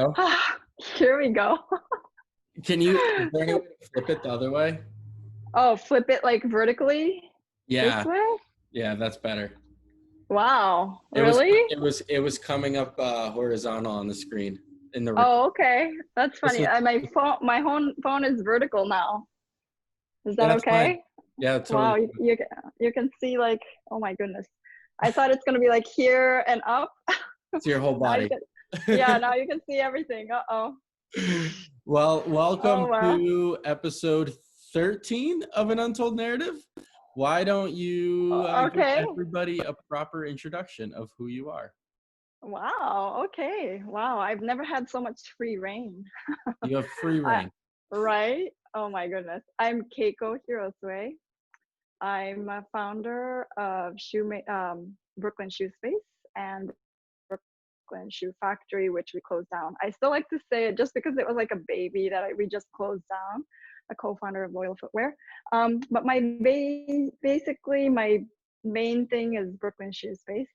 go. Here we go. Is there any way to flip it the other way? Oh, flip it like vertically this Yeah, way? yeah, that's better. Wow, It was really? it was coming up horizontal on the screen in the Oh, record. okay. That's This funny. is My phone is vertical now. Is Yeah, that that's fine. okay? Yeah, Wow, totally. you can see like, oh my goodness. I thought it's gonna be like here and up. It's your whole Now you body. can, yeah, now you can see everything. Uh-oh. Well, welcome Oh, wow. to episode 13 of An Untold Narrative. Why don't you give Okay. everybody a proper introduction of who you are? Wow. Okay. Wow. I've never had so much free reign. You have free I, reign. right? Oh my goodness. I'm Keiko Hirosue. I'm a founder of Brooklyn Shoe Space and Brooklyn Shoe Factory, which we closed down. I still like to say it just because it was like a baby that we just closed down. A co-founder of Loyal Footwear. But basically my main thing is Brooklyn Shoe Space.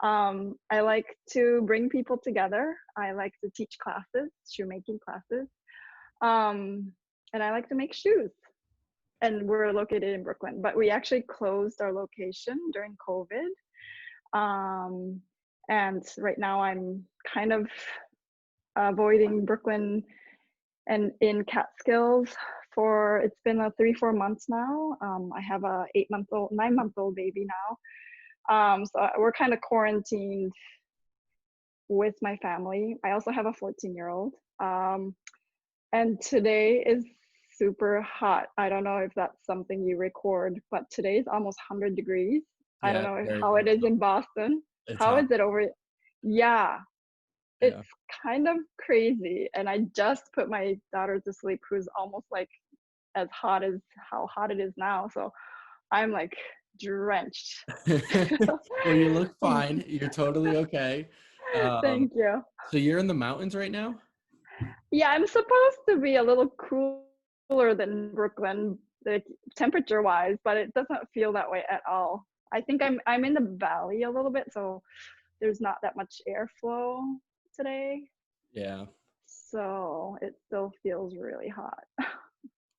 I like to bring people together. I like to teach classes, shoemaking classes, and I like to make shoes. And we're located in Brooklyn, but we actually closed our location during COVID. And right now I'm kind of avoiding Brooklyn and in Catskills for it's been 3-4 months now. I have a 9-month-old baby now. So we're kind of quarantined with my family. I also have a 14-year-old. And today is super hot. I don't know if that's something you record, but today is almost 100 degrees. I don't Yeah, know very, how it very is hot. in Boston. It's How hot. is it over? Yeah, Yeah. it's kind of crazy. And I just put my daughter to sleep, who's almost like as hot as how hot it is now. So I'm like drenched. Well, you look fine. You're totally okay. Thank you. So you're in the mountains right now? Yeah, I'm supposed to be a little cooler than Brooklyn, like temperature wise, but it doesn't feel that way at all. I think I'm in the valley a little bit, so there's not that much airflow today. Yeah. So it still feels really hot.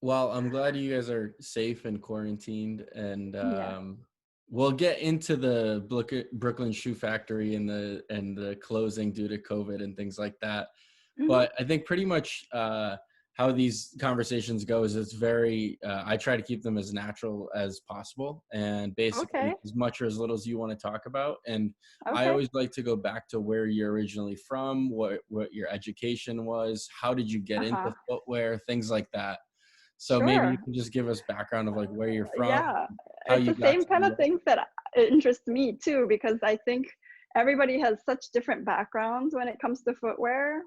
Well, I'm glad you guys are safe and quarantined, and Yeah. we'll get into the Brooklyn Shoe Factory and the closing due to COVID and things like that. Hmm. But I think pretty much how these conversations go is it's very. I try to keep them as natural as possible, and basically Okay. as much or as little as you want to talk about. And I Okay. always like to go back to where you're originally from, what your education was, how did you get Uh-huh. into footwear, things like that. So maybe you Sure. can just give us background of like where you're from, Yeah. how It's you the got same to kind New of York. things that interest me too, because I think everybody has such different backgrounds when it comes to footwear.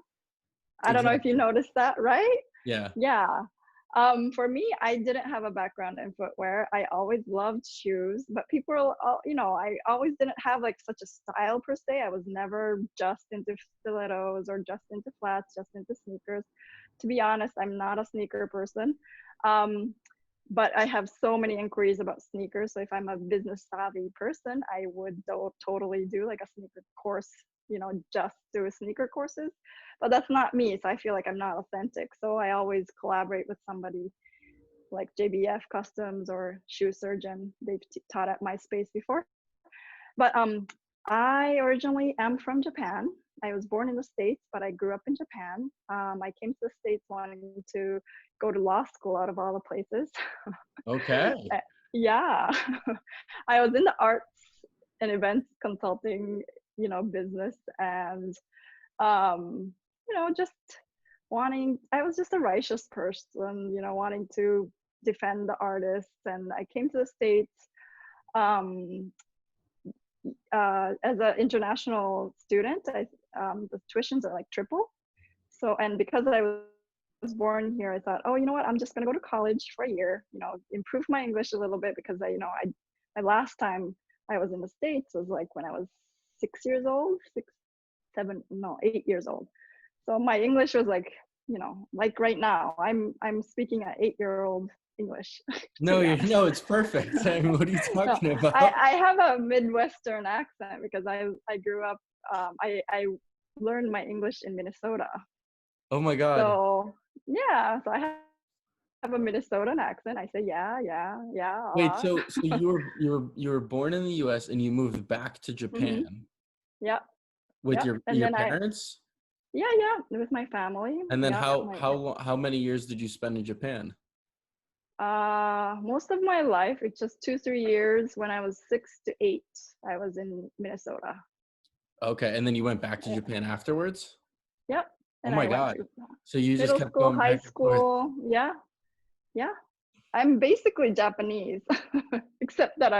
I don't know if you Exactly. noticed that, right? Yeah. Yeah. For me, I didn't have a background in footwear. I always loved shoes, but I always didn't have like such a style per se. I was never just into stilettos or just into flats, just into sneakers. To be honest, I'm not a sneaker person. Um, but I have so many inquiries about sneakers. So if I'm a business savvy person, I would totally do like a sneaker course, just do sneaker courses. But that's not me. So I feel like I'm not authentic. So I always collaborate with somebody like JBF Customs or Shoe Surgeon. They've taught at my space before. But I originally am from Japan. I was born in the States, but I grew up in Japan. I came to the States wanting to go to law school out of all the places. Okay. Yeah. I was in the arts and events consulting, business and, just I was just a righteous person, wanting to defend the artists. And I came to the States um, as an international student. The tuitions are like triple. So, and because I was born here, I thought, oh, you know what? I'm just going to go to college for a year, improve my English a little bit because my last time I was in the States was like when I was 6 years old, 8 years old. So my English was like, like right now, I'm speaking an 8-year-old English, to No, be honest. no, it's perfect. I mean, what are you No, talking I, about? I have a Midwestern accent because I grew up, I learned my English in Minnesota. Oh my God. So yeah, so I have a Minnesotan accent. I say yeah, yeah, yeah a Wait, lot. so you were born in the US and you moved back to hmm Japan Yep, with yep. And your then parents? yeah, yeah, with my family. And then Yep, how many years did you spend in Japan? most of my life, it's just 2, 3 years. When I was 6 to 8, I was in Minnesota. Okay, and then you went back to Yeah, Japan afterwards? yep. Oh And my I went God. to So you just middle kept school, going high back and forth. school. Yeah, yeah. I'm basically Japanese, except that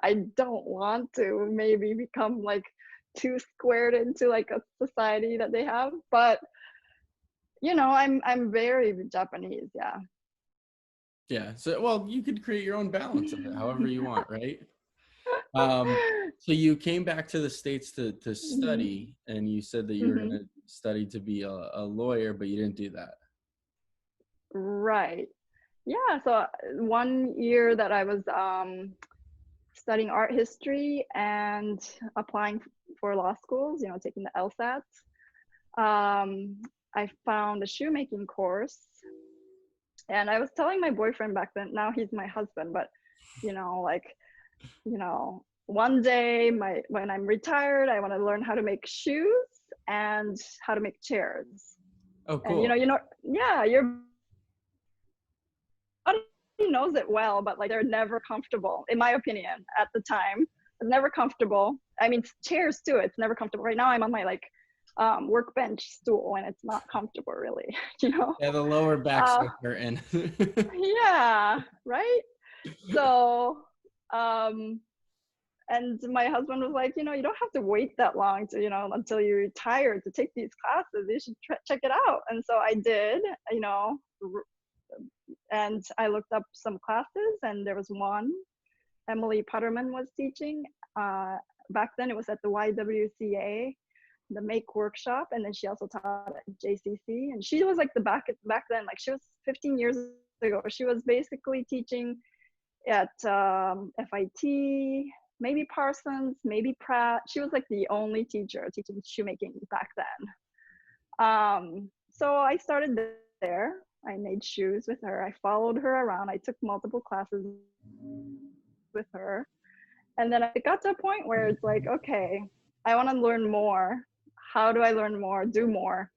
I don't want to maybe become like too squared into like a society that they have. But I'm very Japanese, yeah. Yeah. So well, you could create your own balance of it however you want, right? Um, so you came back to the States to Mhm, study, and you said that you were mhm. gonna study to be a lawyer, but you didn't do that. Right. Yeah, so 1 year that I was studying art history and applying for law schools, taking the LSATs. I found a shoemaking course, and I was telling my boyfriend back then, now he's my husband, but like, one day when I'm retired, I want to learn how to make shoes and how to make chairs. Oh, And cool. yeah, your body knows it well, but like they're never comfortable, in my opinion, at the time. It's never comfortable. I mean, chairs too, it's never comfortable. Right now I'm on my like workbench stool and it's not comfortable really, you know? Yeah, the lower back's Uh, are hurting. yeah, right? So, um, and my husband was like, you don't have to wait that long to, until you retire to take these classes. You should check it out. And so I did, you know, and I looked up some classes, and there was one Emily Putterman was teaching. Uh, Back then, it was at the YWCA, the Make Workshop, and then she also taught at JCC. And she was like back then, like she was 15 years ago. She was basically teaching at FIT, maybe Parsons, maybe Pratt. She was like the only teacher teaching shoemaking back then. So I started there. I made shoes with her. I followed her around. I took multiple classes with her. And then it got to a point where it's like, okay, I want to learn more. How do I learn more, do more?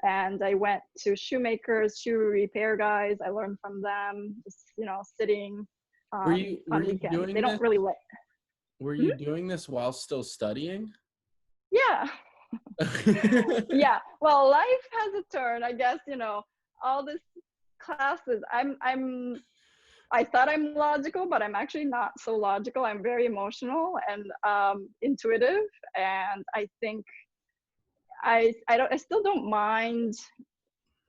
And I went to shoemakers, shoe repair guys. I learned from them, just, sitting Were on you weekends. They doing don't this? really let. Were Mhm. you doing this while still studying? Yeah. Yeah. Well, life has a turn, I guess, all this classes. I thought I'm logical, but I'm actually not so logical. I'm very emotional and intuitive, and I think I still don't mind,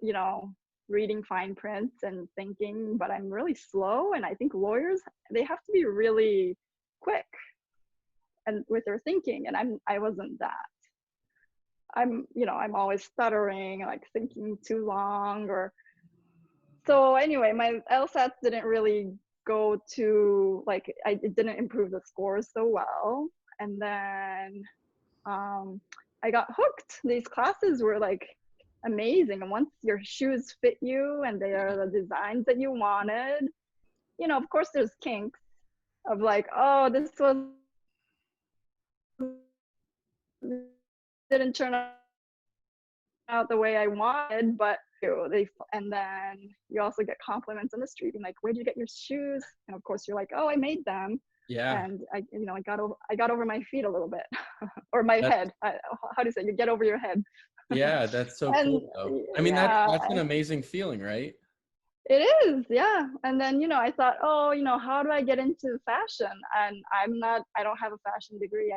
you know, reading fine prints and thinking, but I'm really slow, and I think lawyers, they have to be really quick and with their thinking, and I wasn't that. I'm always stuttering, like thinking too long, or so anyway, my LSATs didn't really go to like it didn't improve the scores so well. And then I got hooked. These classes were like amazing. And once your shoes fit you and they are the designs that you wanted, of course there's kinks of like, oh, this was didn't turn out the way I wanted, but they and then you also get compliments on the street, being like, "Where did you get your shoes?" And of course, you're like, "Oh, I made them." Yeah, And I got over my feet a little bit, or my that's head. How do you say? You get over your head. yeah, that's so And cool though. I mean, yeah, that's an amazing feeling, right? it is. Yeah. And then I thought, oh, how do I get into fashion? And I don't have a fashion degree.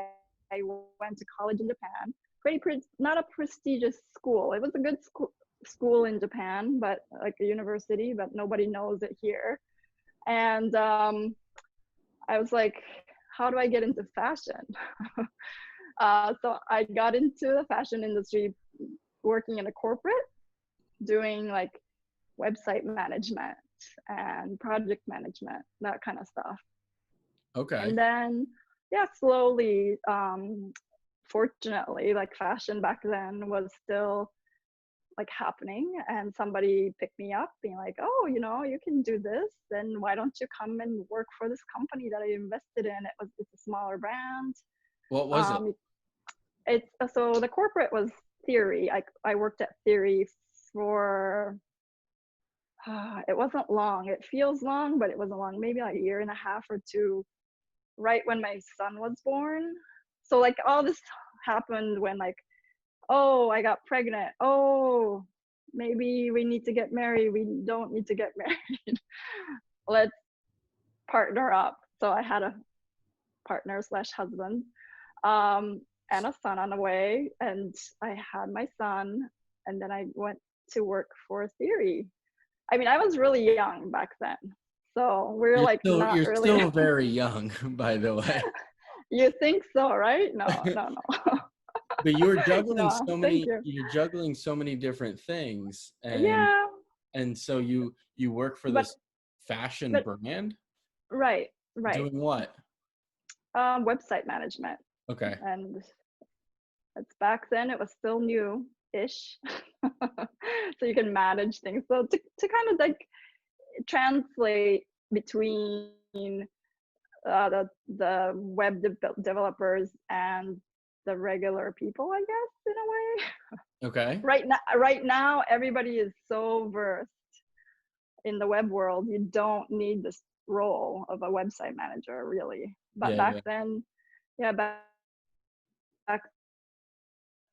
I went to college in Japan. Not a prestigious school. It was a good school in Japan, but like a university, but nobody knows it here. And I was like, how do I get into fashion? So I got into the fashion industry working in a corporate, doing like website management and project management, that kind of stuff. Okay. And then, yeah, slowly, fortunately, like fashion back then was still like happening, and somebody picked me up being like, oh, you can do this, then why don't you come and work for this company that I invested in. It's a smaller brand. What was it? um it's so the corporate was Theory. I worked at Theory for it wasn't long. It feels long, but it wasn't long, maybe like a year and a half or two, right when my son was born. So like all this happened when like, oh, I got pregnant. Oh, maybe we need to get married. We don't need to get married. Let's partner up. So I had a partner slash husband, and a son on the way. And I had my son, and then I went to work for Theory. I mean, I was really young back then. So we're like not You're really. still very young, by the way. You think so, right? No, no, no. But No, thank you. you're juggling so many different things, Yeah, and so you work for but this fashion but brand right, right. doing what? Website management, Okay. and it's back then. It was still new-ish, so you can manage things. So to kind of like translate between the web developers and the regular people, I guess, in a way. Okay. Right now, everybody is so versed in the web world. You don't need this role of a website manager, really. But Yeah, back yeah. then, yeah, back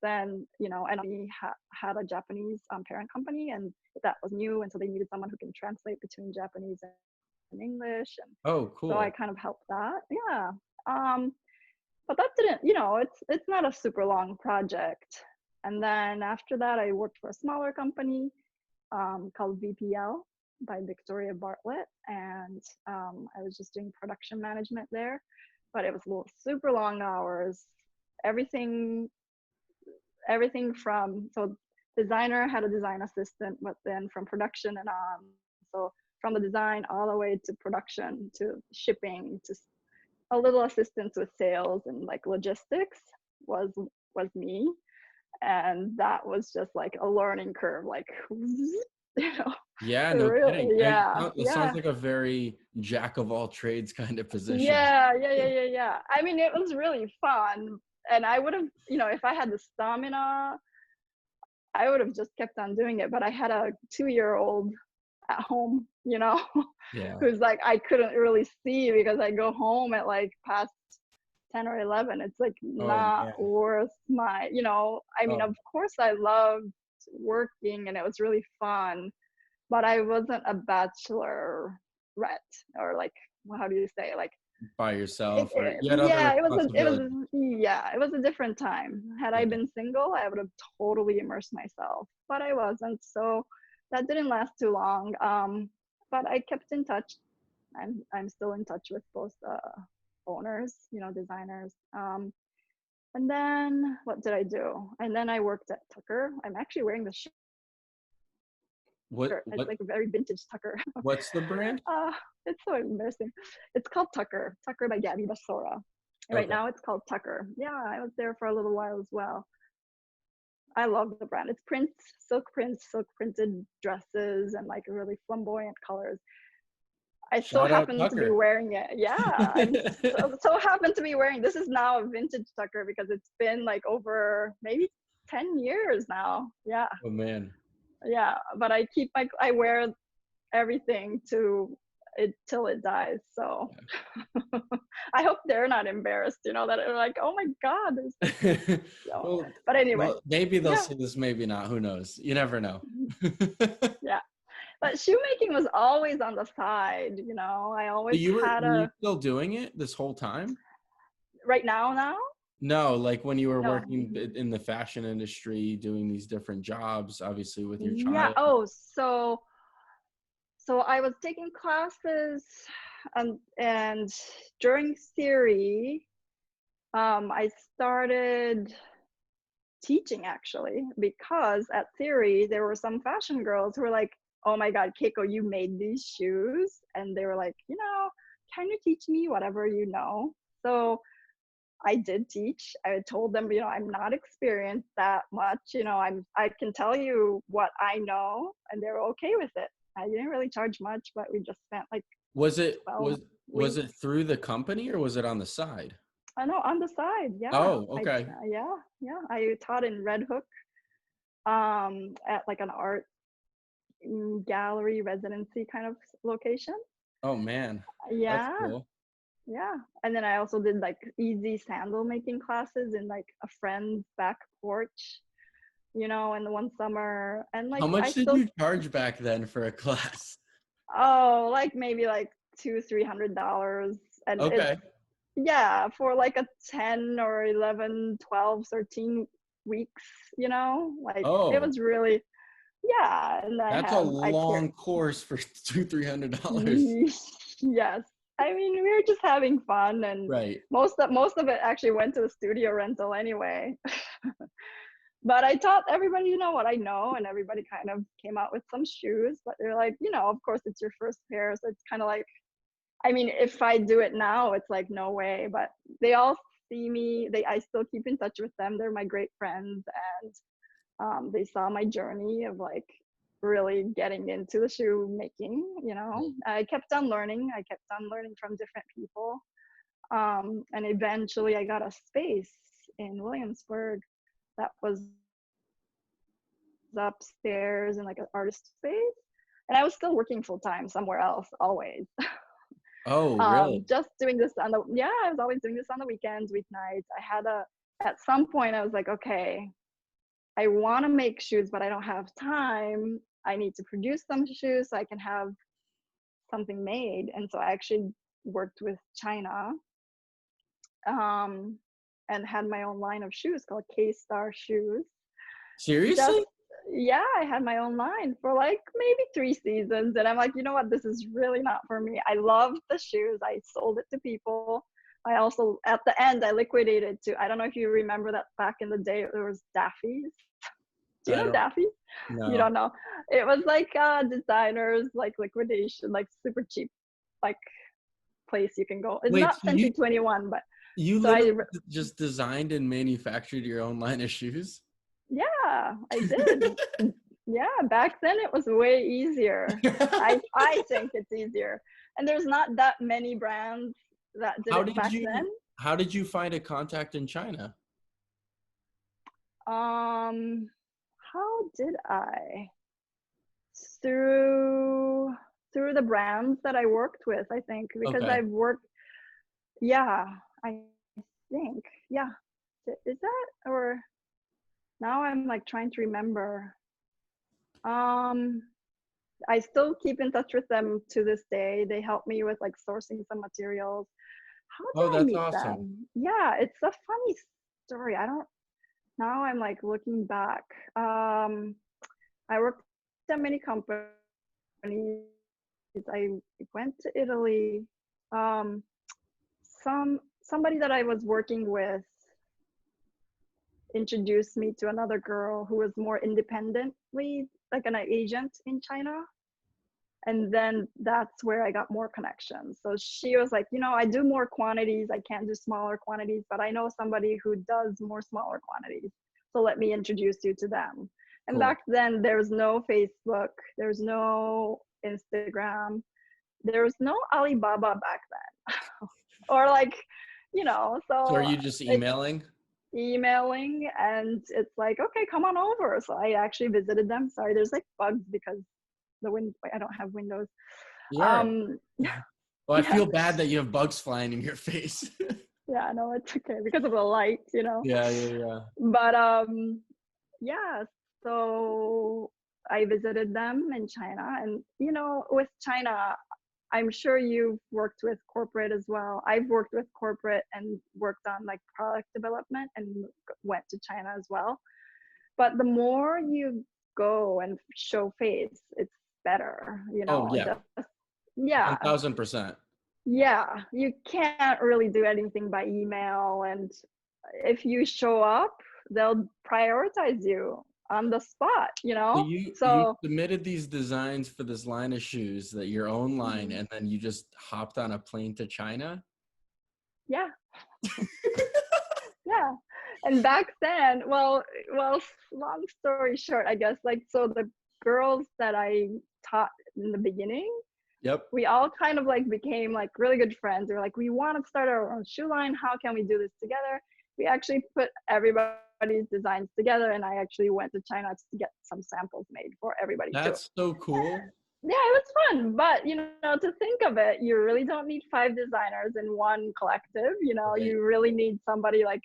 then, and we had a Japanese parent company, and that was new, and so they needed someone who can translate between Japanese and English, and Oh, so I cool. kind of helped that. Yeah. Um, but that didn't, it's not a super long project. And then after that, I worked for a smaller company called VPL by Victoria Bartlett, and I was just doing production management there. But it was super long hours. Everything, everything from designer had a design assistant, but then from production and on. So from the design all the way to production to shipping to a little assistance with sales and like logistics was me. And that was just like a learning curve, like Yeah, no really. kidding. Yeah, It sounds yeah, like a very jack of all trades kind of position. yeah. I mean, it was really fun, and I would have, if I had the stamina, I would have just kept on doing it. But I had a 2-year-old at home, Yeah. who's like I couldn't really see because I go home at like past 10 or 11. It's like Oh not man. worth my, I mean, Oh, of course I loved working and it was really fun, but I wasn't a bachelorette, or like, how do you say, like by yourself, or you had other yeah, responsibilities. yeah, it was a different time. Had I Yeah. been single, I would have totally immersed myself, but I wasn't. So that didn't last too long. But I kept in touch. I'm still in touch with both owners, designers. And then what did I do? And then I worked at Tucker. I'm actually wearing the shirt. It's What like a very vintage Tucker. what's the brand? uh, it's so embarrassing. It's called Tucker. Tucker by Gabby Basora. Right Okay. now it's called Tucker. Yeah, I was there for a little while as well. I love the brand. It's prints, silk printed dresses, and like really flamboyant colors. I so Shout out happen to be Tucker. wearing it. Yeah, I'm so happen to be wearing. This is now a vintage Tucker because it's been like over maybe 10 years now. Yeah, Oh man. yeah. But I wear everything to it till it dies. So I hope they're not embarrassed. That they're like, oh my god, there's this. Well, But anyway, well, maybe they'll yeah, see this, maybe not. Who knows? You never know. yeah. But shoemaking was always on the side. I But always had were you a still doing it this whole time? right now. No, like when you were No. working in the fashion industry, doing these different jobs, obviously with your Yeah. child. Oh, so I was taking classes, and during theory, I started teaching actually, because at theory there were some fashion girls who were like, "Oh my God, Keiko, you made these shoes," and they were like, "Can you teach me whatever you know?" So I did teach. I told them, I'm not experienced that much. I can tell you what I know, and they were okay with it. I didn't really charge much, but we just spent like Was it 12 was weeks. it through the company or was it on the side? I know on the side. Yeah. Oh, okay. Yeah, yeah. I taught in Red Hook, at like an art gallery residency kind of location. Oh man, that's Yeah, cool. yeah. And then I also did like easy sandal making classes in like a friend's back porch, in the one summer. And like How I much did still, you charge back then for a class? oh, like maybe like $200-300. And it's, Okay. yeah, for like a 10 or 11, 12, 13 weeks, like it Oh, was really, yeah. And that's a I care. long course for $200-300. Yes. I mean, we were just having fun, and Right. most of it actually went to the studio rental anyway. But I taught everybody, what I know, and everybody kind of came out with some shoes, but they're like, of course it's your first pair, so it's kind of like, I mean, if I do it now, it's like no way, but they all see me, I still keep in touch with them. They're my great friends, and they saw my journey of like really getting into the shoe making. I kept on learning. I kept on learning from different people, and eventually I got a space in Williamsburg that was upstairs in like an artist space, and I was still working full time somewhere else always. Oh, really? Just doing this on the, yeah, I was always doing this on the weekends, weeknights. At some point I was like, okay, I want to make shoes, but I don't have time. I need to produce some shoes so I can have something made. And so I actually worked with China, um, and had my own line of shoes called K-Star Shoes. Just, Seriously? yeah, I had my own line for like maybe 3 seasons. And I'm like, you know what? This is really not for me. I loved the shoes. I sold it to people. I also, at the end, I liquidated to, I don't know if you remember that back in the day, there was Daffy's. Do you I know don't Daffy? You know. don't know. It was like designers, like liquidation, like super cheap, like place you can go. It's Wait, not so Century you 21, but you so literally I, just designed and manufactured your own line of shoes? yeah, I did. Yeah, back then it was way easier. I think it's easier, and there's not that many brands that did How it did back then. you how did you find a contact in China? Um, how did I? Through through the brands that I worked with, I think, because Okay. I've worked, yeah, I think, yeah. Is that, or now I'm like trying to remember. Um, I still keep in touch with them to this day. They help me with like sourcing some materials. How Oh, did I that's meet awesome. them? Yeah, it's a funny story. I don't, now I'm like looking back. Um, I worked at many companies. I went to Italy. Um, somebody that I was working with introduced me to another girl who was more independently like an agent in China. And then that's where I got more connections. So she was like, I do more quantities. I can't do smaller quantities, but I know somebody who does more smaller quantities. So let me introduce you to them. And Cool. back then, there was no Facebook, there's no Instagram, there was no Alibaba back then. Or like, So are so you just it's emailing? emailing, and it's like, okay, come on over. So I actually visited them. Sorry, there's like bugs because I don't have windows. You're all right. Um, Well, I yeah, feel bad that you have bugs flying in your face. yeah, no, it's okay because of the light. Yeah, yeah, yeah. But yeah, so I visited them in China, and with China, I'm sure you've worked with corporate as well. I've worked with corporate and worked on like product development and went to China as well. But the more you go and show face, it's better, Oh, yeah. just, yeah, 1000%. yeah. You can't really do anything by email, and if you show up, they'll prioritize you on the spot. So you So submitted these designs for this line of shoes, that your own line, mhm, and then you just hopped on a plane to China? yeah, Yeah. And back then, long story short, I guess, like, so the girls that I taught in the beginning, Yep. we all kind of like became like really good friends. We were like, we want to start our own shoe line. How can we do this together? We actually put everybody's designs together, and I actually went to China to get some samples made for everybody too. That's so cool. Yeah, it was fun, but to think of it, you really don't need five designers in one collective. Right. You really need somebody like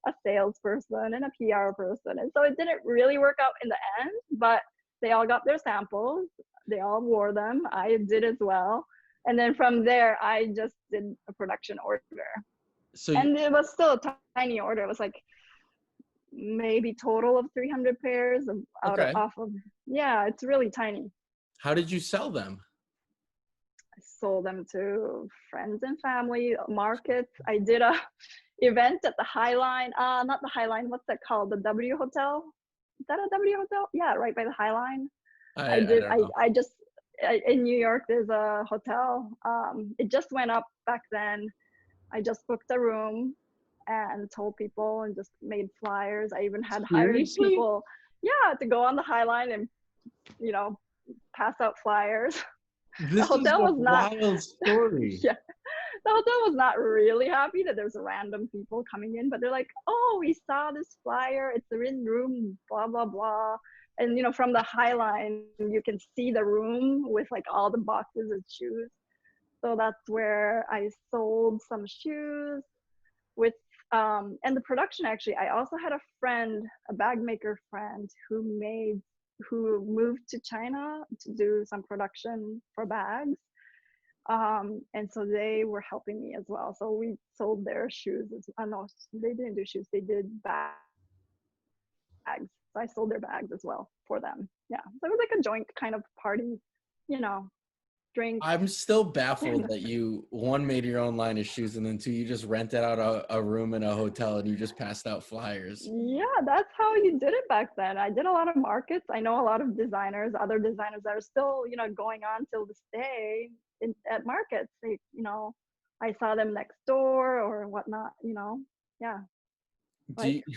a salesperson and a PR person. And so it didn't really work out in the end, but they all got their samples, they all wore them. I did as well. And then from there, I just did a production order. So you, And it was still a tiny order. It was like maybe total of 300 pairs of, out of, okay. off of, yeah, it's really tiny. How did you sell them? Sold them to friends and family, markets. I did a event at the Highline, not the Highline, what's that called? The W Hotel? Is that a W Hotel? Yeah, right by the Highline. I I did, don't know. I just, in New York, there's a hotel. It just went up back then. I just booked a room and told people and just made flyers. I even had hired Seriously? people, yeah, to go on the Highline and, you know, pass out flyers. The This is hotel a was not, wild story. yeah, the hotel was not really happy that there's random people coming in, but they're like, oh, we saw this flyer, it's in room blah blah blah. And from the High Line you can see the room with like all the boxes of shoes. So that's where I sold some shoes with and the production. Actually, I also had a friend, a bag maker friend, who moved to China to do some production for bags. And so they were helping me as well. So we sold their shoes. No, they didn't do shoes. They did bags. So I sold their bags as well for them. Yeah. So it was like a joint kind of party, you know, drinks. I'm still baffled that you, one, made your own line of shoes, and then two, you just rented out a room in a hotel and you just passed out flyers. Yeah, that's how you did it back then. I did a lot of markets. I know a lot of designers, other designers that are still, going on till this day at markets. I saw them next door or whatnot. Yeah, Do like you,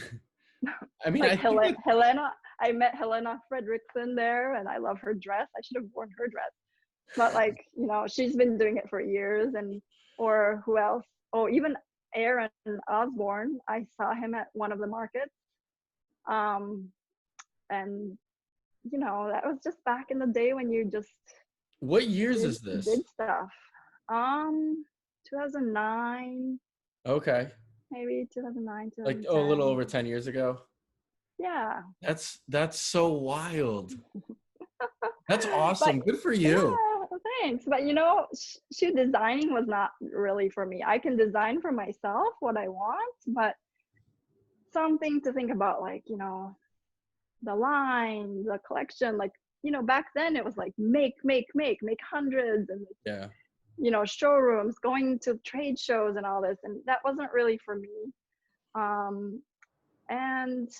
I mean, like I think that, Helena. I met Helena Fredrickson there, and I love her dress. I should have worn her dress, but like, she's been doing it for years. And or who else? Oh, even Aaron Osborne. I saw him at one of the markets. Um, and that was just back in the day when you just what years did is this? did stuff. 2009, Okay. maybe 2009, Like, oh, a little 2010. over 10 years ago. Yeah. That's so wild. That's But awesome. Good for you. yeah, thanks. But shoe designing was not really for me. I can design for myself what I want, but something to think about, like, the line, the collection, like, back then it was like make hundreds, and Yeah. showrooms, going to trade shows and all this, and that wasn't really for me. Um, and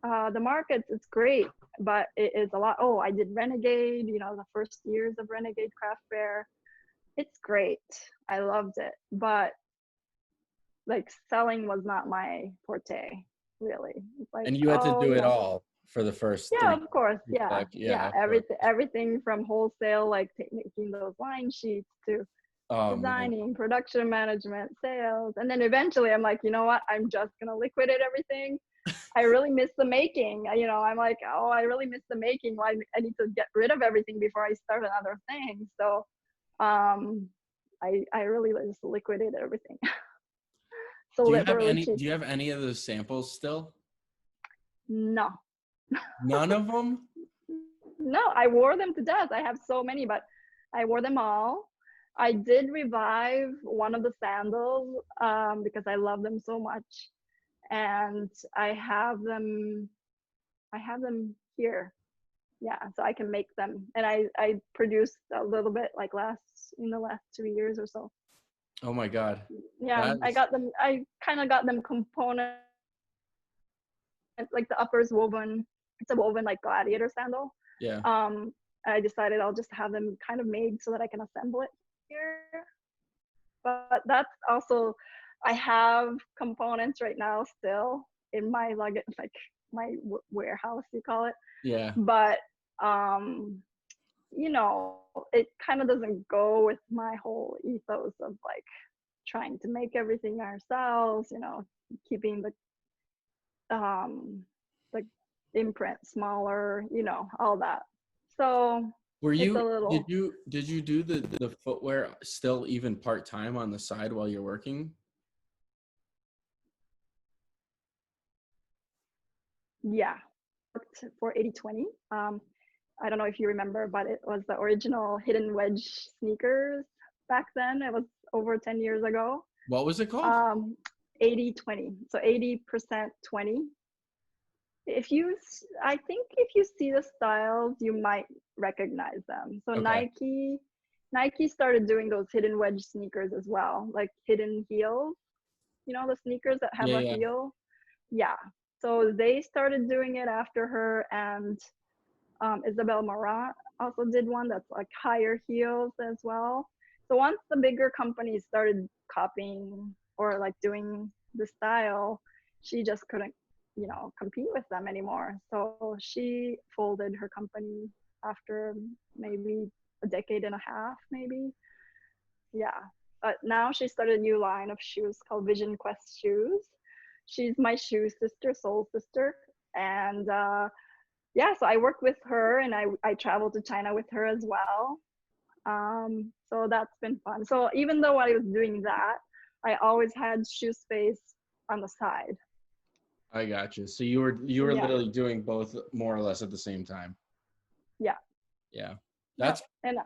the markets, it's great, but it is a lot. Oh, I did Renegade, the first years of Renegade Craft Fair. It's great. I loved it, but like selling was not my forte, really. It's like, And you had to oh, do it all for the first yeah, three. of course. Yeah, Yeah, yeah. of course. Everything from wholesale, like making those line sheets, to Oh man. designing, production management, sales. And then eventually I'm like, you know what? I'm just going to liquidate everything. I really miss the making. I'm like, oh, I really miss the making. Well, I need to get rid of everything before I start another thing. So um, I really just liquidated everything. Sold it for really cheap. Do you have any of those samples still? No, None of them? no, I wore them to death. I have so many, but I wore them all. I did revive one of the sandals because I love them so much, and I have them here. Yeah, so I can make them, and I produced a little bit like in the last 2 years or so. Oh my God. Yeah, That I is, got them. I kind of got them component, like the upper's woven. It's a woven like gladiator sandal. yeah. Um, I decided I'll just have them kind of made so that I can assemble it here. But that's also I have components right now still in my luggage, like my warehouse, you call it. Yeah. But um, it kind of doesn't go with my whole ethos of like trying to make everything ourselves, keeping um the imprint smaller, all that. So Were it's a you little, did you do the footwear still even part-time on the side while you're working? yeah, worked for 80/20. I don't know if you remember, but it was the original hidden wedge sneakers back then. It was over 10 years ago. What was it called? Um, 80/20. So 80% 20. I think if you see the styles, you might recognize them. So Okay. Nike started doing those hidden wedge sneakers as well, like hidden heels. The sneakers that have Yeah, a yeah. heel. Yeah. So they started doing it after her, and Isabel Marant also did one that's like higher heels as well. So once the bigger companies started copying or like doing the style, she just couldn't, compete with them anymore. So she folded her company after maybe a decade and a half, maybe. Yeah. But now she started a new line of shoes called Vision Quest shoes. She's my shoe sister, soul sister. And yeah, so I worked with her, and I traveled to China with her as well. So that's been fun. So even though I was doing that, I always had shoe space on the side. I got you. So you were Yeah, literally doing both more or less at the same time. yeah, Yeah. yeah. That's And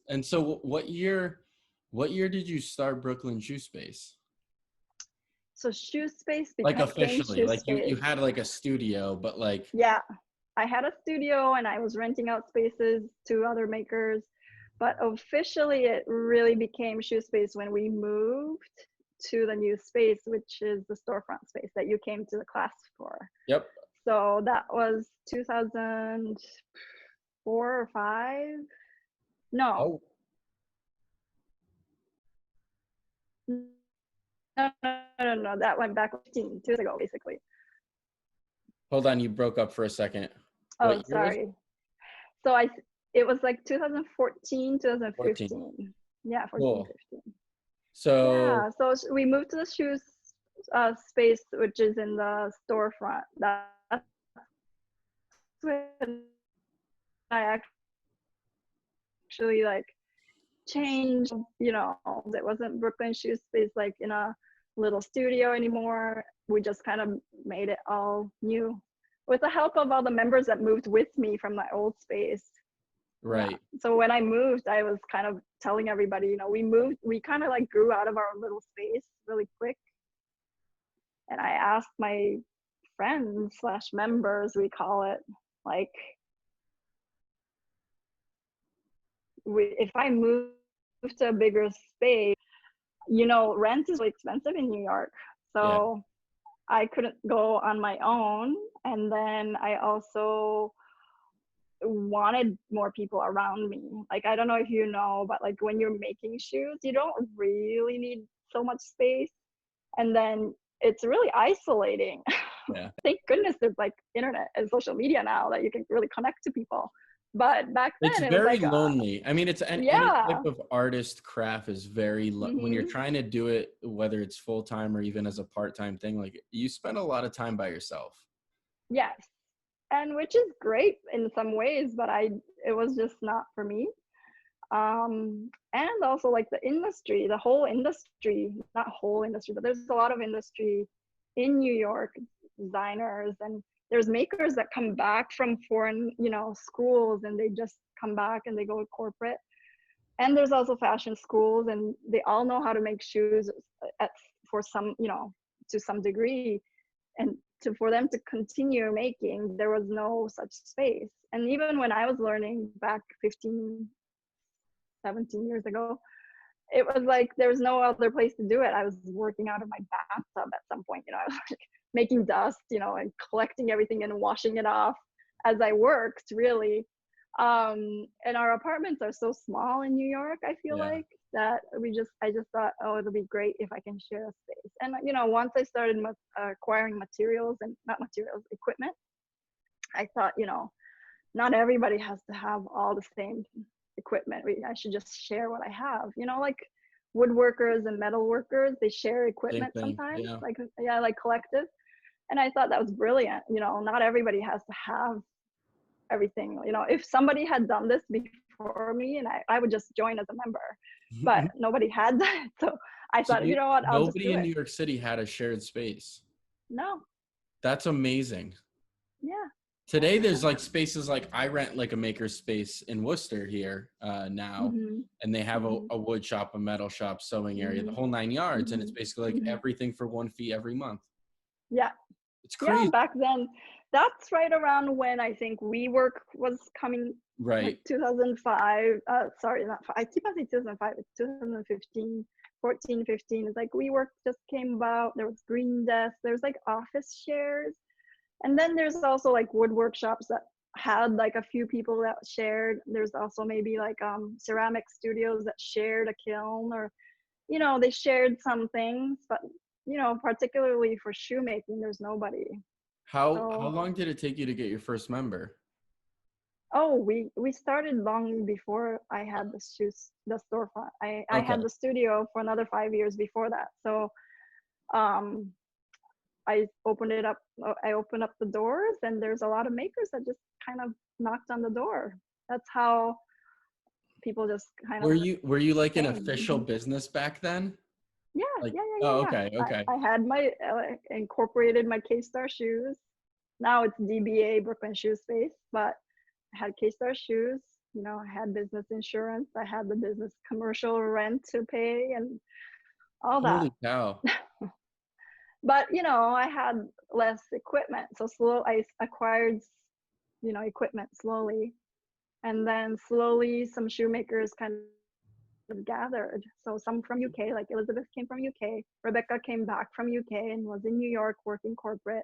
and so what year did you start Brooklyn Shoe Space? so shoe space Like became officially, shoe like you space. had like a studio, but like Yeah, I had a studio and I was renting out spaces to other makers. But officially, it really became shoe space when we moved to the new space, which is the storefront space that you came to the class for. yep. So that was 2004 or 5. No, Oh, no, no, no, no. That went back 15, 2 years ago, basically. hold on, you broke up for a second. Oh, What year was it? sorry. So it was like 2014, 14. 2015. Yeah, 14, Cool. 15. So Yeah, so we moved to the shoes space, which is in the storefront. That's when I actually like changed. It wasn't Brooklyn Shoe Space like in a little studio anymore. We just kind of made it all new with the help of all the members that moved with me from my old space. Yeah. right. So when I moved, I was kind of telling everybody, we kind of like grew out of our little space really quick. And I asked my friends slash members, we call it, like, if I move to a bigger space, rent is really expensive in New York. Yeah. So I couldn't go on my own. And then I also wanted more people around me. Like, I don't know if you know, but like when you're making shoes, you don't really need so much space. And then it's really isolating. Yeah. Thank goodness there's like internet and social media now that you can really connect to people. But back It's then it was very like, lonely. I mean, it's any yeah. type of artist craft is very when you're Hmm. trying to do it, whether it's full time or even as a part time thing. Like you spend a lot of time by yourself. Yes. And which is great in some ways, but it was just not for me. And also like the whole industry, not whole industry, but there's a lot of industry in New York, designers, and there's makers that come back from foreign, schools, and they just come back and they go corporate. And there's also fashion schools, and they all know how to make shoes at, for some, to some degree. And for them to continue making, there was no such space. And even when I was learning back 15, 17 years ago, it was like there was no other place to do it. I was working out of my bathtub at some point. I was like making dust, and collecting everything and washing it off as I worked, really. And our apartments are so small in New York, I feel Yeah. like. that I just thought, oh, it'll be great if I can share a space. And you know, once I started acquiring materials and not materials, equipment, I thought, you know, not everybody has to have all the same equipment. I should just share what I have. You know, like woodworkers and metal workers, they share Same equipment thing. sometimes, Yeah. like, yeah, like collective. And I thought that was brilliant. You know, not everybody has to have everything. You know, if somebody had done this before me, and I would just join as a member, but nobody had that. So I So thought, you know what, I'll just nobody do in it. New York City had a shared space. No, That's amazing. yeah. Today there's like spaces, like I rent like a maker space in Worcester here now, Mhm. and they have Mhm. a wood shop, a metal shop, sewing area, the Mhm. whole 9 yards, and it's Mhm. basically like Mhm. everything for 1 fee every month. Yeah. It's Yeah, crazy. back then, that's right around when I think WeWork was coming, like Right. 2005. Sorry, not five. I keep on saying 2005. It's 2015, 14, 15. It's like WeWork just came about. There was Green Desk. There's like office shares, and then there's also like wood workshops that had like a few people that shared. There's also maybe like ceramic studios that shared a kiln, or you know, they shared some things, but you know, particularly for shoemaking, there's nobody. How So, long did it take you to get your first member? oh, we started long before I had the storefront. I Okay. had the studio for another 5 years before that. So, um, I opened it up. I opened up the doors, and there's a lot of makers that just kind of knocked on the door. That's how people just kind of Were you like an came. official business back then? Yeah, Like, yeah, yeah, oh, yeah, okay, yeah. okay. I had my incorporated my K-Star shoes. Now it's DBA Brooklyn Shoe Space, but I had K-Star shoes. You know, I had business insurance. I had the business commercial rent to pay and all that. Holy cow. But you know, I had less equipment, so I acquired, you know, equipment slowly, and then slowly some shoemakers kind of gathered. So some from UK, like Elizabeth came from UK, Rebecca came back from UK and was in New York working corporate.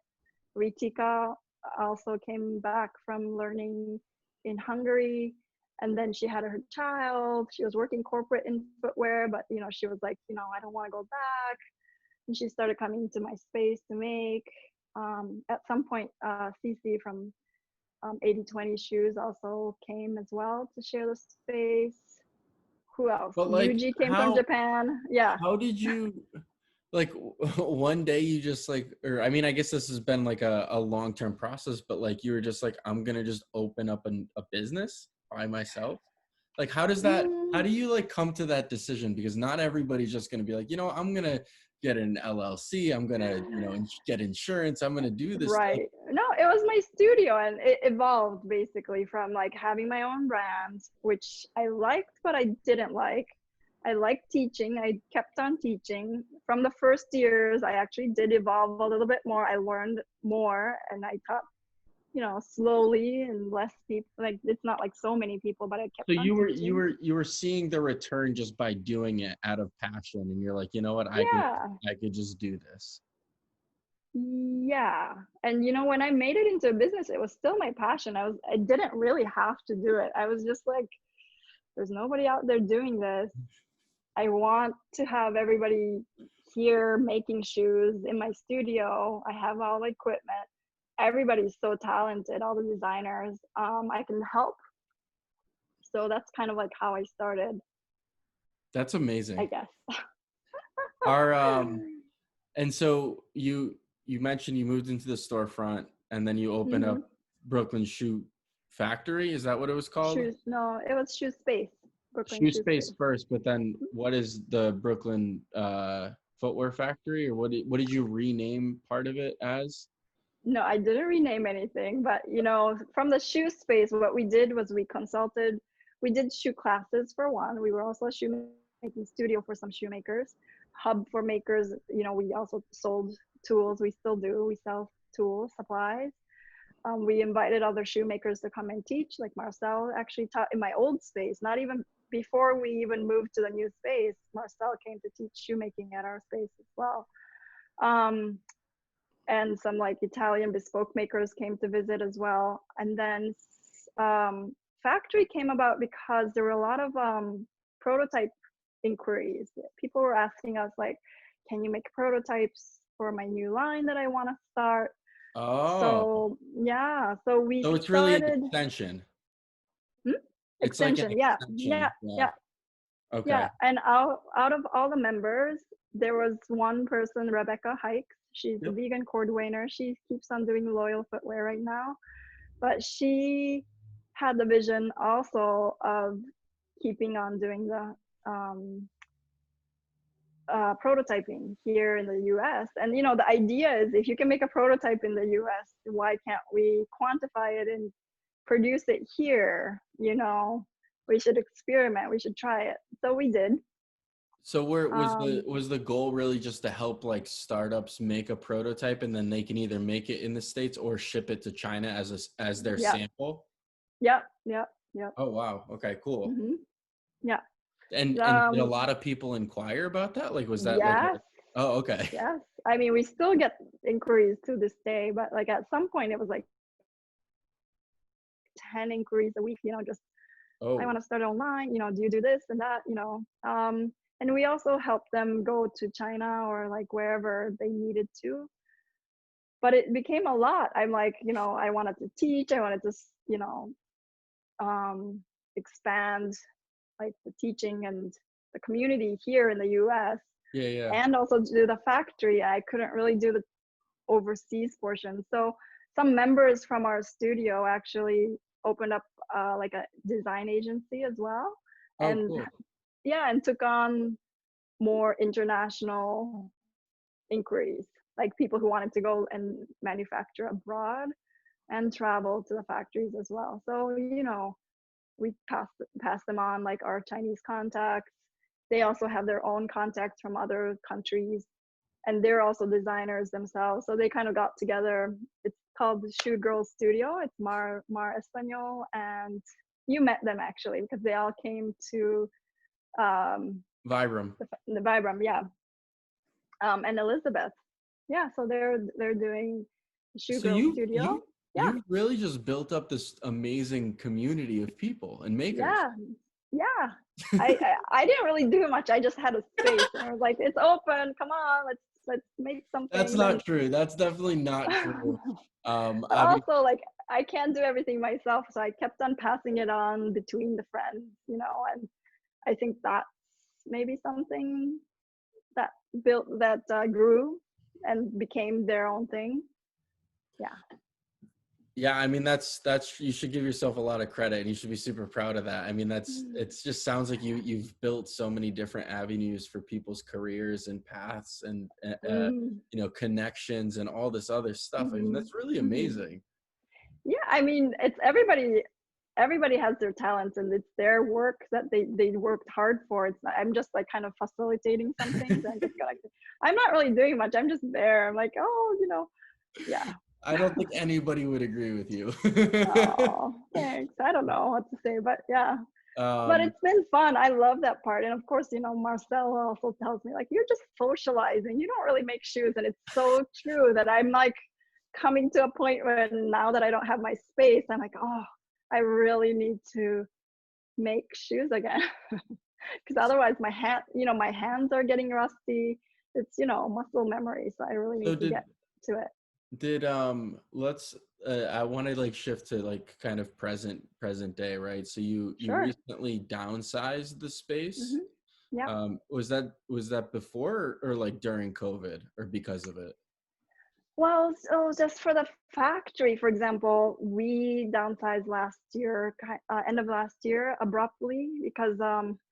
Ritika also came back from learning in Hungary, and then she had her child. She was working corporate in footwear, but you know, she was like, you know, I don't want to go back. And she started coming to my space to make. At some point, Cece from 80/20 Shoes also came as well to share the space. Who else? But like, Yuji came from how Japan. Yeah. how did you, like, one day you just like, or I mean, I guess this has been like a long-term process, but like you were just like, I'm gonna just open up a business by myself. Like, how Mm, do you like come to that decision? Because not everybody's just gonna be like, I'm gonna get an LLC, I'm gonna, get insurance, I'm gonna do this. Like, right. No, it was my studio, and it evolved basically from like having my own brand, which I liked, but I didn't like. I liked teaching. I kept on teaching. From the first years, I actually did evolve a little bit more. I learned more, and I taught, you know, slowly and less people. Like it's not like so many people, but I kept so on you were you teaching. were you were seeing the return just by doing it out of passion, and you're like, you know what, Yeah, I could just do this. yeah. And you know, when I made it into a business, it was still my passion. I didn't really have to do it. I was just like, there's nobody out there doing this. I want to have everybody here making shoes in my studio. I have all the equipment. Everybody's so talented, all the designers. I can help. So that's kind of like how I started, That's I amazing. guess. Our And so you mentioned you moved into the storefront, and then you opened Hmm. up Brooklyn Shoe Factory. Is that what it was called? Shoes. No, it was Shoe Space, Brooklyn Shoe Shoe Space Space. first, but then what is the Brooklyn Footwear Factory, or what did you rename part of it as? No, I didn't rename anything, but you know, from the shoe space, what we did was we did shoe classes for one. We were also a shoemaking studio for some shoemakers, hub for makers. You know, we also sold tools. We still do. We sell tools, supplies. We invited other shoemakers to come and teach, like Marcel actually taught in my old space, not even before we even moved to the new space. Marcel came to teach shoemaking at our space as well. Um, and some like Italian bespoke makers came to visit as well. And then factory came about because there were a lot of prototype inquiries. People were asking us like, can you make prototypes for my new line that I want to start? Oh, So yeah, so we so it's really an started. extension. Hmm? It's like an Extension, yeah, yeah, extension. Yeah. yeah, Okay. yeah. And out of all the members, there was one person, Rebecca Hikes. She's the Yep. vegan cordwainer. She keeps on doing loyal footwear right now, but she had the vision also of keeping on doing the um, prototyping here in the US. And the idea is if you can make a prototype in the US, why can't we quantify it and produce it here? We should experiment. We should try it. So we did. So where Um, was the goal really just to help like startups make a prototype and then they can either make it in the States or ship it to China as their yeah, sample? yeah, yeah, yeah. Oh wow. Okay, cool. Yeah. And did a Um, lot of people inquire about that? Like was that like yes, oh okay. yes. I mean, we still get inquiries to this day, but like at some point it was like 10 inquiries a week, just I want Oh, to start online, do you do this and that, and we also help them go to China or like wherever they needed to. But it became a lot. I'm like, I wanted to teach, I wanted to, um, expand like the teaching and the community here in the US yeah, yeah. and also do the factory. I couldn't really do the overseas portion. So some members from our studio actually opened up like a design agency as well. Oh, And cool. yeah, and took on more international inquiries, like people who wanted to go and manufacture abroad and travel to the factories as well. So, we pass them on like our Chinese contacts. They also have their own contacts from other countries, and they're also designers themselves. So they kind of got together. It's called the Shoe Girls Studio. It's Mar Espanol, and you met them actually because they all came to um, Vibram. the Vibram, yeah. And Elizabeth, yeah. So they're doing the Shoe So Girls Studio. Yeah, you've really just built up this amazing community of people and makers. yeah, yeah. I didn't really do much. I just had a space, and I was like, "It's open. Come on, let's make some That's things." not true. That's definitely not true. But I mean, also, like, I can't do everything myself, so I kept on passing it on between the friends, and I think that's maybe something that grew and became their own thing. Yeah. yeah, I mean that's you should give yourself a lot of credit and you should be super proud of that. I mean that's it's just sounds like you've built so many different avenues for people's careers and paths and Mm-hmm. connections and all this other stuff. I mean Mm-hmm. that's really Mm-hmm. amazing. Yeah, I mean, it's everybody has their talents and it's their work that they worked hard for. It's not, I'm just like kind of facilitating some things. I'm not really doing much. I'm just there. I'm like, oh, yeah. I don't think anybody would agree with you. Oh, thanks. I don't know what to say, but yeah. But um, it's been fun. I love that part. And of course, Marcel also tells me like, you're just socializing. You don't really make shoes. And it's so true that I'm like coming to a point where now that I don't have my space, I'm like, oh, I really need to make shoes again. Because otherwise my hands are getting rusty. It's, muscle memory. So I really so need to get to it. did let's I want to like shift to like kind of present day, right? So you Sure. recently downsized the space. Hmm. Yeah. Was that before or like during COVID or because of it? Well, so just for the factory, for example, we downsized last year, end of last year, abruptly because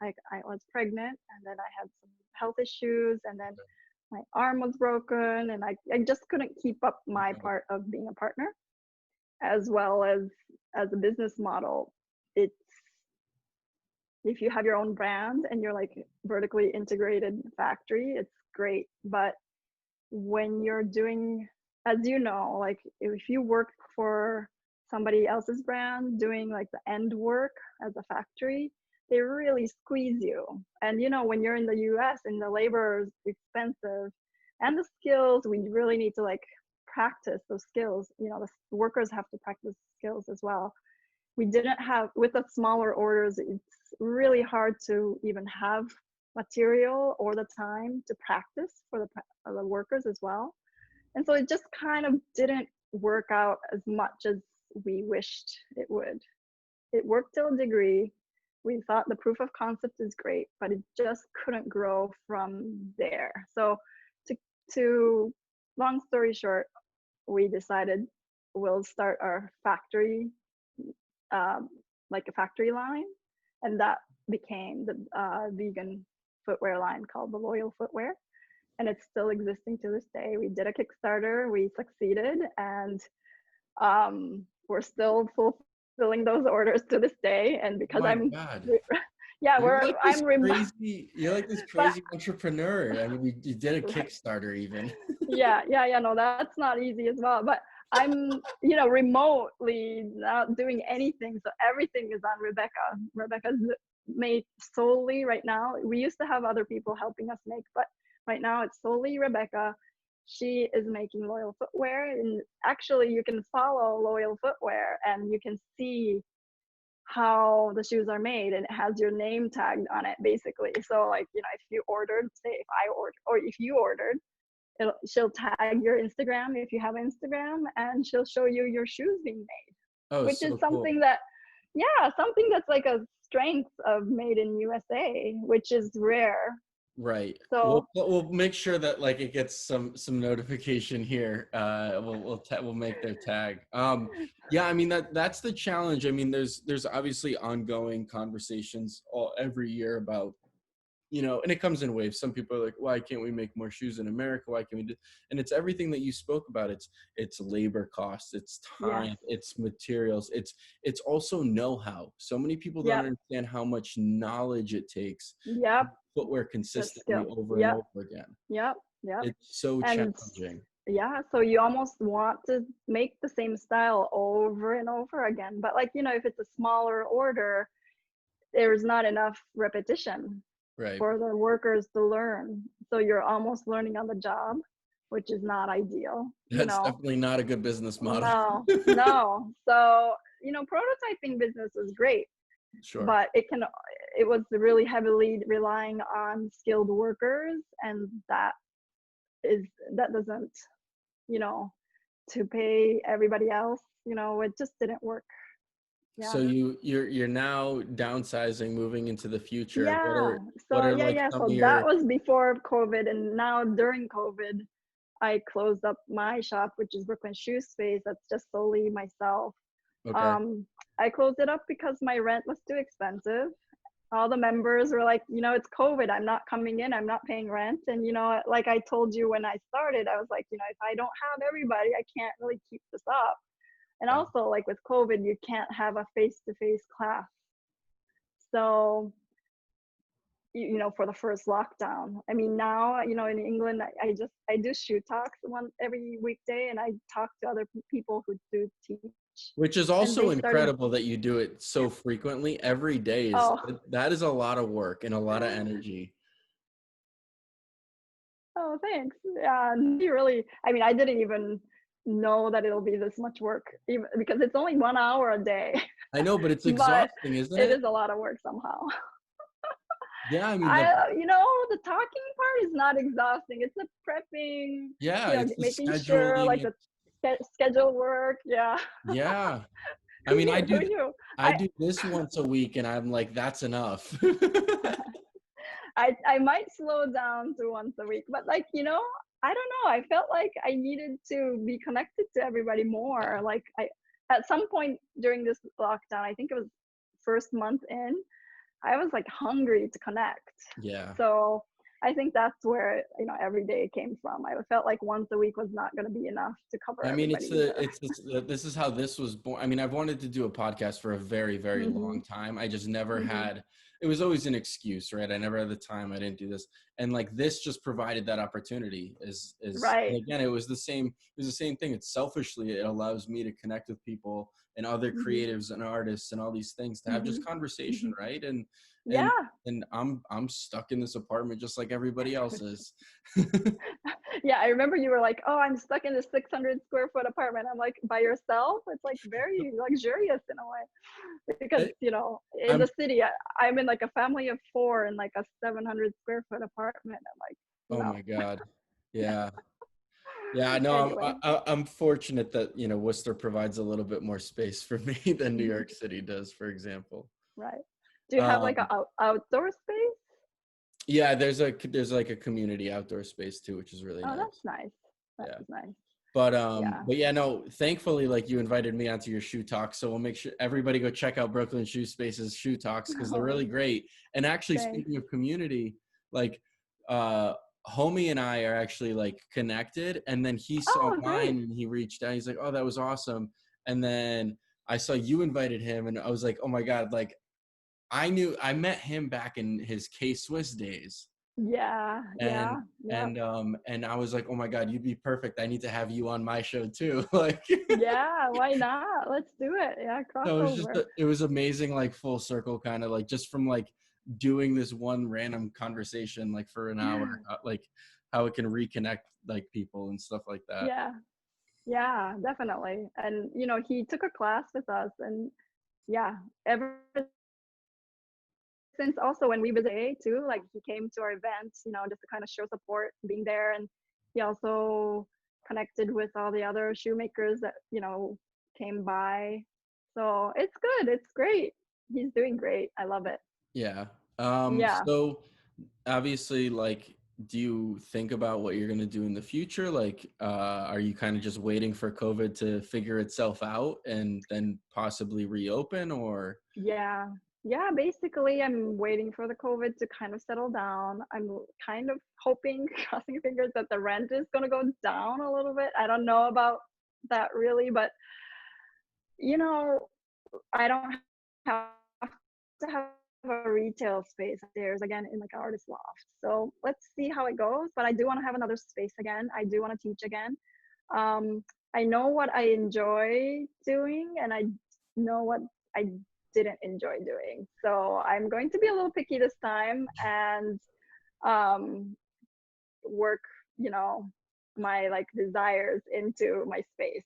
like I was pregnant and then I had some health issues and then my arm was broken and I just couldn't keep up my Okay. part of being a partner as well as a business model. It's if you have your own brand and you're like vertically integrated factory, it's great. But when you're doing, as you know, like if you work for somebody else's brand doing like the end work as a factory, they really squeeze you. And when you're in the US and the labor is expensive and the skills, we really need to like practice those skills. The workers have to practice skills as well. We didn't have with the smaller orders, it's really hard to even have material or the time to practice for the workers as well. And so it just kind of didn't work out as much as we wished it would. It worked to a degree. We thought the proof of concept is great, but it just couldn't grow from there. So to to long story short, we decided we'll start our factory, um, like a factory line, and that became the vegan footwear line called the Loyal Footwear, and it's still existing to this day. We did a Kickstarter, we succeeded, and we're still fulfilling those orders to this day. And Oh because my I'm, God. yeah, You're like this I'm remote, crazy, you're like this but crazy entrepreneur. I mean, you did a right. Kickstarter even. Yeah, no, that's not easy as well. But I'm, remotely not doing anything. So everything is on Rebecca. Rebecca's made solely right now. We used to have other people helping us make, but right now it's solely Rebecca. She is making Loyal Footwear. And actually, you can follow Loyal Footwear and you can see how the shoes are made, and it has your name tagged on it basically. So like, if you ordered, say if I ordered, or if you ordered, she'll tag your Instagram if you have Instagram, and she'll show you your shoes being made, Oh, which is so something cool. that, yeah, something that's like a strength of made in USA, which is rare. Right. So We'll make sure that like it gets some notification here. We'll make their tag. Yeah, I mean that's the challenge. I mean, there's obviously ongoing conversations every year about, and it comes in waves. Some people are like, why can't we make more shoes in America? Why can't we do? And it's everything that you spoke about. It's labor costs, it's yes, time, it's materials, it's also know-how. So many people don't yep, understand how much knowledge it takes to yep, do footwear the consistently skill, over and yep, over again. yep, yep. It's so And challenging. yeah, so you almost want to make the same style over and over again. But like, if it's a smaller order, there's not enough repetition Right. for the workers to learn. So you're almost learning on the job, which is not ideal, That's definitely not a good business model. No, no. So, prototyping business is great, Sure. but it was really heavily relying on skilled workers, and is, that doesn't, you know, to pay everybody else, it just didn't work. So Yeah. you're now downsizing, moving into the future. Yeah. What So are yeah, like yeah. some of So that your was before COVID, and now during COVID, I closed up my shop, which is Brooklyn Shoe Space. That's just solely myself. okay. Um, I closed it up because my rent was too expensive. All the members were like, it's COVID. I'm not coming in. I'm not paying rent. And, like I told you when I started, I was like, if I don't have everybody, I can't really keep this up. And Wow. also, like with COVID, you can't have a face to face class. So, for the first lockdown. I mean, now, in England, I do shoe talks every weekday, and I talk to other people who do teach, Which is and they also started, incredible that you do it so frequently. Every day oh, that is a lot of work and a lot of energy. oh, thanks. Yeah, you really, I mean, I didn't even know that it'll be this much work, even because it's only 1 hour a day, I know, but it's but exhausting, isn't it it? is a lot of work somehow. Yeah, I mean the The talking part is not exhausting. It's the prepping, yeah, it's the making sure like scheduling. the schedule work. Yeah. Yeah. I Who mean, knew? Who knew? I do this once a week and I'm like, that's enough. I might slow down to once a week, but like, I don't know. I felt like I needed to be connected to everybody more. Like at some point during this lockdown, I think it was first month in, I was like hungry to connect. Yeah. So I think that's where, every day came from. I felt like once a week was not going to be enough to cover I mean, everybody either. this is how this was born. I mean, I've wanted to do a podcast for a very, very Hmm. long time. I just never Hmm. had, it was always an excuse, right? I never had the time. I didn't do this. And like this just provided that opportunity and Right. again, it was the same thing. It's selfishly, it allows me to connect with people and other Hmm. creatives and artists and all these things to have Hmm. just conversation, Hmm. right? And, Yeah. and I'm stuck in this apartment just like everybody else is. Yeah, I remember you were like, "Oh, I'm stuck in this 600 square foot apartment." I'm like, "By yourself?" It's like very luxurious in a way because, I- in I'm the city, I'm in like a family of four in like a 700 square foot apartment. I'm like, oh no. my God. Yeah. Yeah, I know. Anyway, I'm fortunate that, Worcester provides a little bit more space for me than New York City does, for example. right. Do you have like Um, a outdoor space? yeah, there's like a community outdoor space too, which is really Oh, that's nice. nice. That Yeah. is nice. But Yeah. but yeah, no, thankfully, like you invited me onto your shoe talk. So we'll make sure everybody go check out Brooklyn Shoe Space's shoe talks because they're really Oh, great. And actually, thanks. speaking of community, like uh homie and I are actually like connected. And then he saw Oh, great. mine and he reached out. He's like, oh, that was awesome. And then I saw you invited him and I was like, oh my God, like I met him back in his K Swiss days Yeah, and yeah, yeah. and I was like, oh my God, you'd be perfect. I need to have you on my show too. Like Yeah, why not? Let's do it. Yeah, so crossover. it was amazing, like full circle kind of like just from like doing this one random conversation like for an hour, like how it can reconnect like people and stuff like that. Yeah, yeah, definitely. And he took a class with us, and yeah, ever since also when we visited too, like he came to our events, just to kind of show support, being there, and he also connected with all the other shoemakers that came by. So it's good. It's great. He's doing great. I love it. Yeah. Yeah. So obviously, like, do you think about what you're gonna do in the future? Like, are you kind of just waiting for COVID to figure itself out and then possibly reopen, or? Yeah. Yeah, basically I'm waiting for the COVID to kind of settle down. I'm kind of hoping, crossing fingers, that the rent is going to go down a little bit. I don't know about that really, but you know, I don't have to have a retail space upstairs again in like an artist loft. So let's see how it goes. But I do want to have another space again. I do want to teach again. Um, I know what I enjoy doing, and I know what I didn't enjoy doing. So I'm going to be a little picky this time and um, work, you know, my like desires into my space.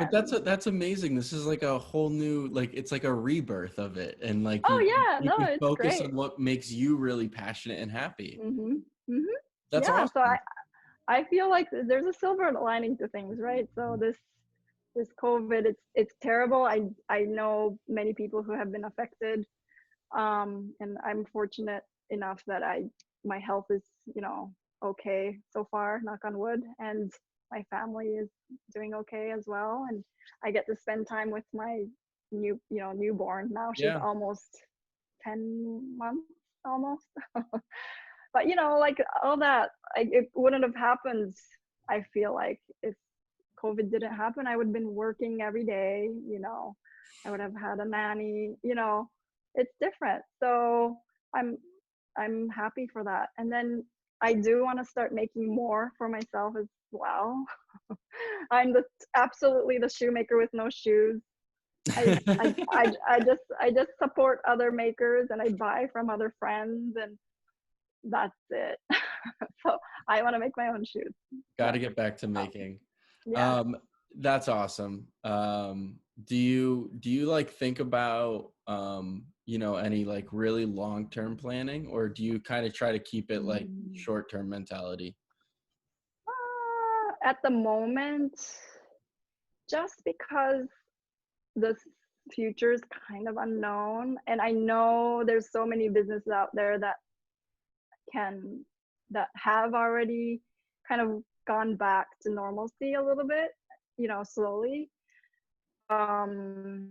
But And that's amazing. This is like a whole new, like it's like a rebirth of it, and like oh yeah, you no, can it's focus great. on what makes you really passionate and happy. Mhm. Mhm. That's Yeah, so awesome. I feel like there's a silver lining to things, right? So this COVID, it's terrible. I know many people who have been affected, and I'm fortunate enough that my health is okay so far, knock on wood, and my family is doing okay as well, and I get to spend time with my newborn. Now she's Yeah. almost 10 months almost. But like all that, it wouldn't have happened. I feel like if COVID didn't happen, I would have been working every day. I would have had a nanny. It's different. So I'm I'm happy for that. And then I do want to start making more for myself as well. I'm absolutely the shoemaker with no shoes. I just support other makers, and I buy from other friends, and that's it. So I want to make my own shoes. Got So to get back to making. yeah. Um, that's awesome. Do you like think about any like really long-term planning, or do you kind of try to keep it like Mm. short-term mentality? At the moment, just because the future is kind of unknown, and I know there's so many businesses out there can that have already kind of gone back to normalcy a little bit, slowly. Um,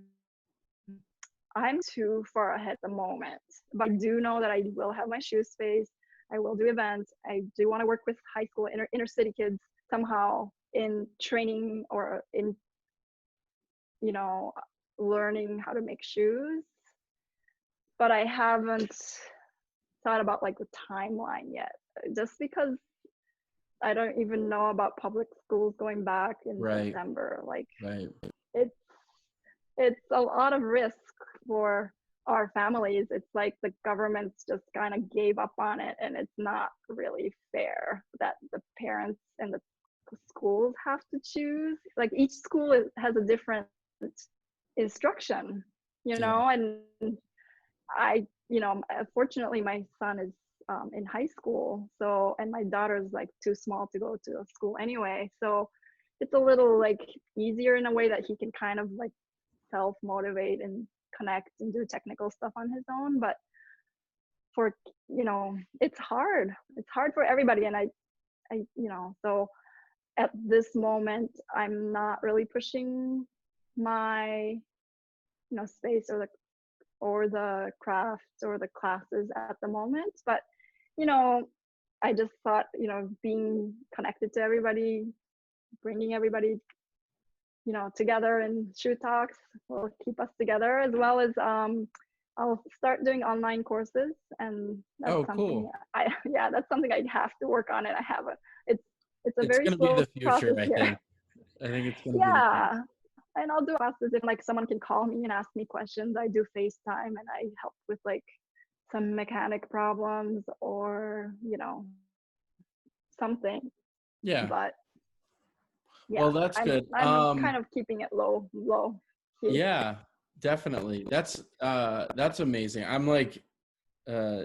I'm too far ahead at the moment, but I do know that I will have my shoe space. I will do events. I do want to work with high school inner city kids somehow in training or in you know learning how to make shoes. But I haven't thought about like the timeline yet, just because I don't even know about public schools going back in Right, September. Like right. it's it's a lot of risk for our families, it's like the government's just kind of gave up on it, and it's not really fair that the parents and the schools have to choose. Like each school has a different instruction, Yeah. and fortunately my son is in high school, so, and my daughter's like too small to go to a school anyway, so it's a little like easier in a way that he can kind of like self motivate and connect and do technical stuff on his own. But for, it's hard for everybody. And so at this moment I'm not really pushing my space or the crafts or the classes at the moment. But you know I just thought, being connected to everybody, bringing everybody together in shoe talks will keep us together, as well as I'll start doing online courses, and that's Oh, something cool. yeah, that's something I have to work on, and it's a It's very gonna be slow the future, process I here. think. I think it's gonna be the future. Yeah, and I'll do classes if like someone can call me and ask me questions. I do FaceTime, and I help with like some mechanic problems or something. Yeah. But yeah, Well, that's I'm good. I'm kind of keeping it low key. Yeah, definitely. That's amazing. I'm like, uh,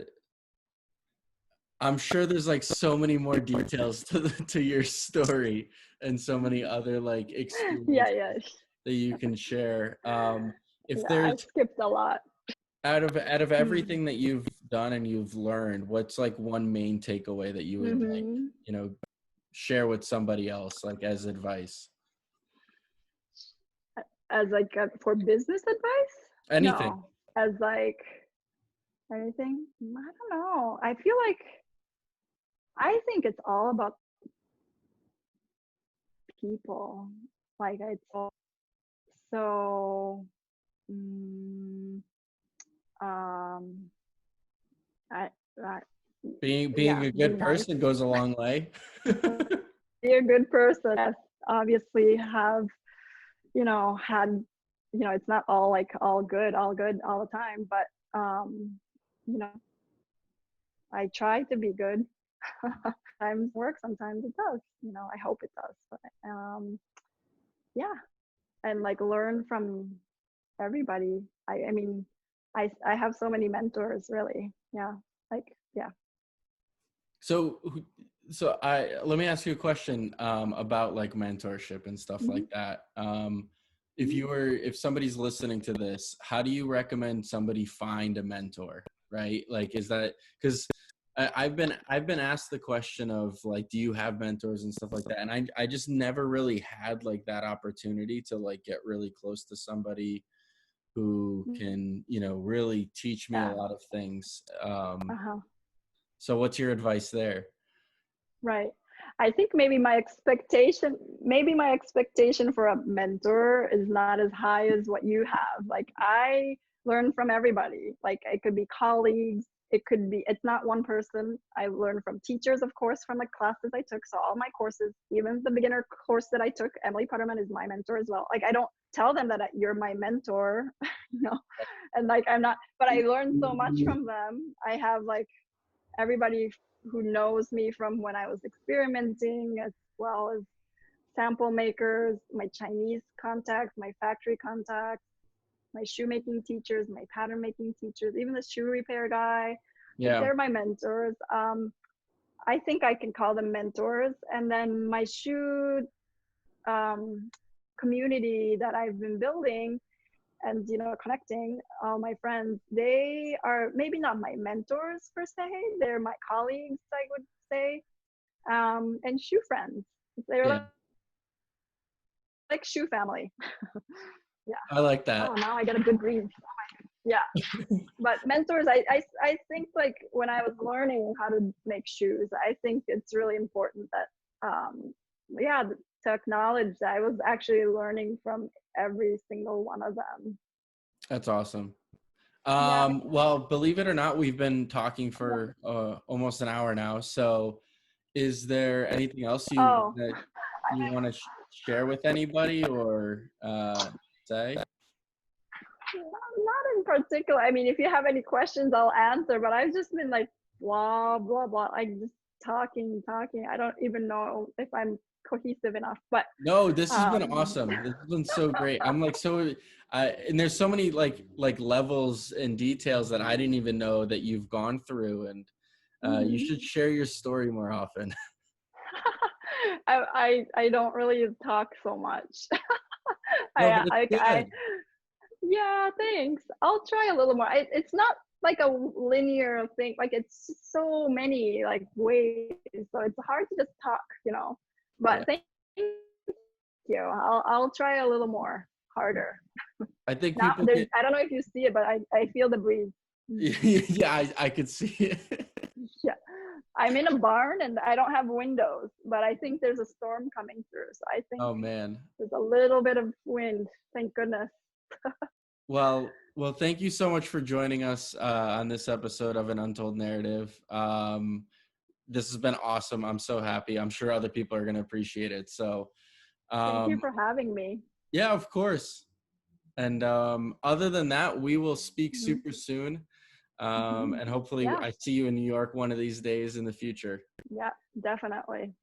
I'm sure there's like so many more details to your story and so many other like Yeah, experiences yeah, that you can share. If yeah. I there's skipped a lot. out of Mm. everything that you've done and you've learned, what's like one main takeaway that you would like, Mm-hmm. you know, share with somebody else, like as advice? As like for business advice? Anything. No. As like anything? I don't know. I think it's all about people. Like it's all so. Mm, um. I. I Being yeah. a Be good nice. person goes a long way. Be a good person. Yes, obviously have had it's not all like all good all the time, but you know I try to be good. Sometimes work, sometimes it does, I hope it does, but yeah, and like learn from everybody. I mean I have so many mentors, really. Yeah, like yeah. So, so let me ask you a question about like mentorship and stuff Hmm. like that. If somebody's listening to this, how do you recommend somebody find a mentor? Right? Like, is that because I've been asked the question of like, do you have mentors and stuff like that, and I just never really had like that opportunity to like get really close to somebody who can really teach me a Yeah. lot of things. Uh-huh. So, what's your advice there? Right. I think maybe my expectation for a mentor is not as high as what you have. Like I learn from everybody. Like it could be colleagues, it's not one person. I learned from teachers, of course, from the classes I took. So all my courses, even the beginner course that I took, Emily Putterman is my mentor as well. Like I don't tell them that you're my mentor, you know, and like I'm not, but I learned so much from them. I have like everybody who knows me from when I was experimenting, as well as sample makers, my Chinese contacts, my factory contacts, my shoemaking teachers, my pattern making teachers, even the shoe repair guy. Like Yeah. they're my mentors. I think I can call them mentors. And then my shoe um, community that I've been building and connecting all my friends, they are maybe not my mentors per se, they're my colleagues, I would say, and shoe friends. They're Yeah. like shoe family. Yeah. I like Oh, that. now I get a good breathe. Yeah. But mentors, I think like when I was learning how to make shoes, I think it's really important that yeah, to acknowledge that I was actually learning from every single one of them. That's awesome. Yeah. Well, believe it or not, we've been talking for almost an hour now. So, is there anything else Oh, you want to share with anybody or say? not particular. I mean, if you have any questions, I'll answer. But I've just been like blah blah blah, like just talking. I don't even know if I'm cohesive enough. But No, this has been um, awesome. This has been so great. I'm like so, and there's so many like levels and details that I didn't even know that you've gone through, and you mhm. should share your story more often. I don't really talk so much. No, but it's I good. yeah, thanks. I'll try a little more. It's not like a linear thing. Like it's so many like ways, so it's hard to just talk, you know. But Yeah, thank you. I'll try a little more harder. I think Now people there's get. I don't know if you see it, but I feel the breeze. Yeah, I could see it. Yeah. I'm in a barn and I don't have windows, but I think there's a storm coming through. So I think Oh man. there's a little bit of wind. Thank goodness. Well, thank you so much for joining us on this episode of An Untold Narrative. This has been awesome. I'm so happy. I'm sure other people are going to appreciate it. So, Thank you um, for having me. yeah, of course. And other than that, we will speak Mhm. super soon. Mhm. And hopefully, Yeah. I see you in New York one of these days in the future. Yeah, definitely.